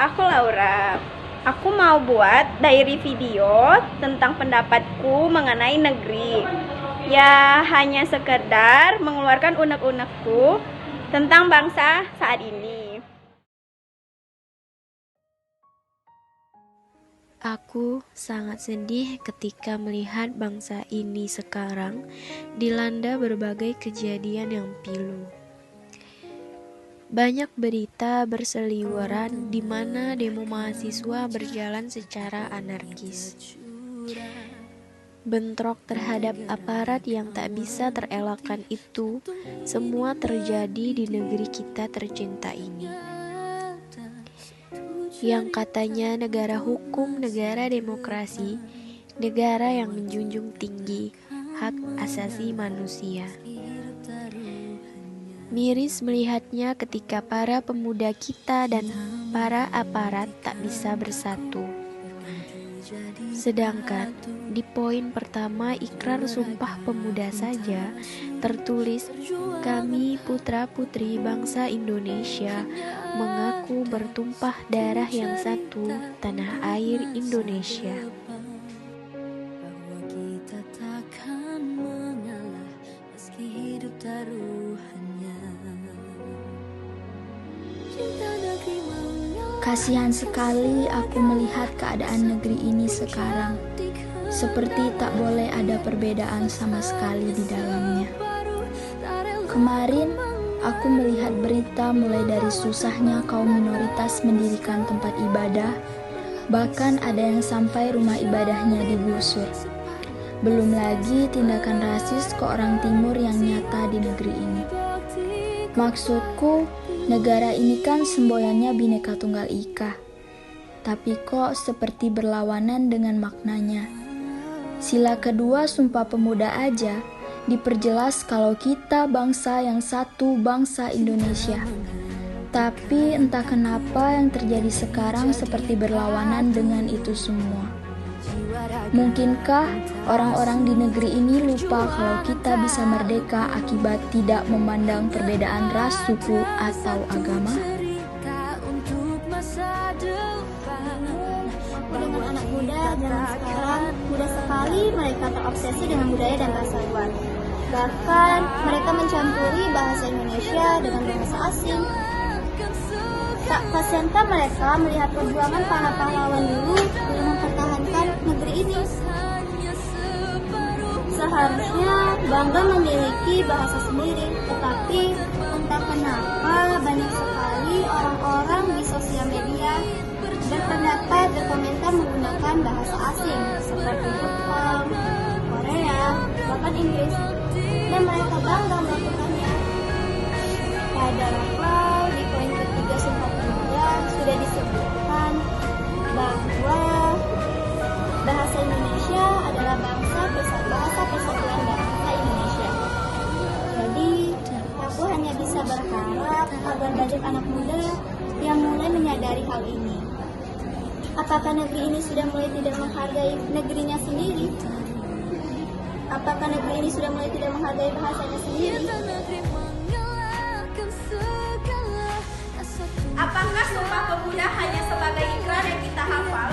aku Laura. Aku mau buat diary video tentang pendapatku mengenai negeri. Ya, hanya sekedar mengeluarkan unek-unekku tentang bangsa saat ini. Aku sangat sedih ketika melihat bangsa ini sekarang dilanda berbagai kejadian yang pilu. Banyak berita berseliweran di mana demo mahasiswa berjalan secara anarkis. Bentrok terhadap aparat yang tak bisa terelakkan itu semua terjadi di negeri kita tercinta ini. Yang katanya negara hukum, negara demokrasi, negara yang menjunjung tinggi hak asasi manusia. Miris melihatnya ketika para pemuda kita dan para aparat tak bisa bersatu. Sedangkan di poin pertama Ikrar Sumpah Pemuda saja tertulis, kami putra-putri bangsa Indonesia mengaku bertumpah darah yang satu, tanah air Indonesia. Bahwa kita takkan mengalah meski hidup taruhannya. Cinta negeri mengalah. Kasihan sekali aku melihat keadaan negeri ini sekarang. Seperti tak boleh ada perbedaan sama sekali di dalamnya. Kemarin, aku melihat berita mulai dari susahnya kaum minoritas mendirikan tempat ibadah, bahkan ada yang sampai rumah ibadahnya digusur. Belum lagi tindakan rasis ke orang timur yang nyata di negeri ini. Maksudku, negara ini kan semboyannya Bhinneka Tunggal Ika, tapi kok seperti berlawanan dengan maknanya. Sila kedua Sumpah Pemuda aja diperjelas kalau kita bangsa yang satu, bangsa Indonesia. Tapi entah kenapa yang terjadi sekarang seperti berlawanan dengan itu semua. Mungkinkah orang-orang di negeri ini lupa kalau kita bisa merdeka akibat tidak memandang perbedaan ras, suku, atau agama? Dengan anak muda zaman sekarang, mudah sekali mereka terobsesi dengan budaya dan bahasa luar. Bahkan mereka mencampuri bahasa Indonesia dengan bahasa asing. Tak kasihankah mereka melihat perjuangan para pahlawan dulu dalam mempertahankan negeri ini? Seharusnya bangga memiliki bahasa sendiri, tetapi entah kenapa banyak sekali orang-orang di sosial media berpendapat berkomentar menggunakan bahasa asing seperti Jepang, Korea, bahkan Inggris, dan mereka bangga melakukannya. Padahal di poin ketiga Sumpah Pemuda sudah disebutkan bahwa bahasa Indonesia adalah bahasa persatuan bangsa Indonesia. Jadi aku hanya bisa berharap agar banyak anak muda yang mulai menyadari hal ini. Apakah negeri ini sudah mulai tidak menghargai negerinya sendiri? Apakah negeri ini sudah mulai tidak menghargai bahasanya sendiri? Apakah Sumpah Pemuda hanya sebagai ikrar yang kita hafal?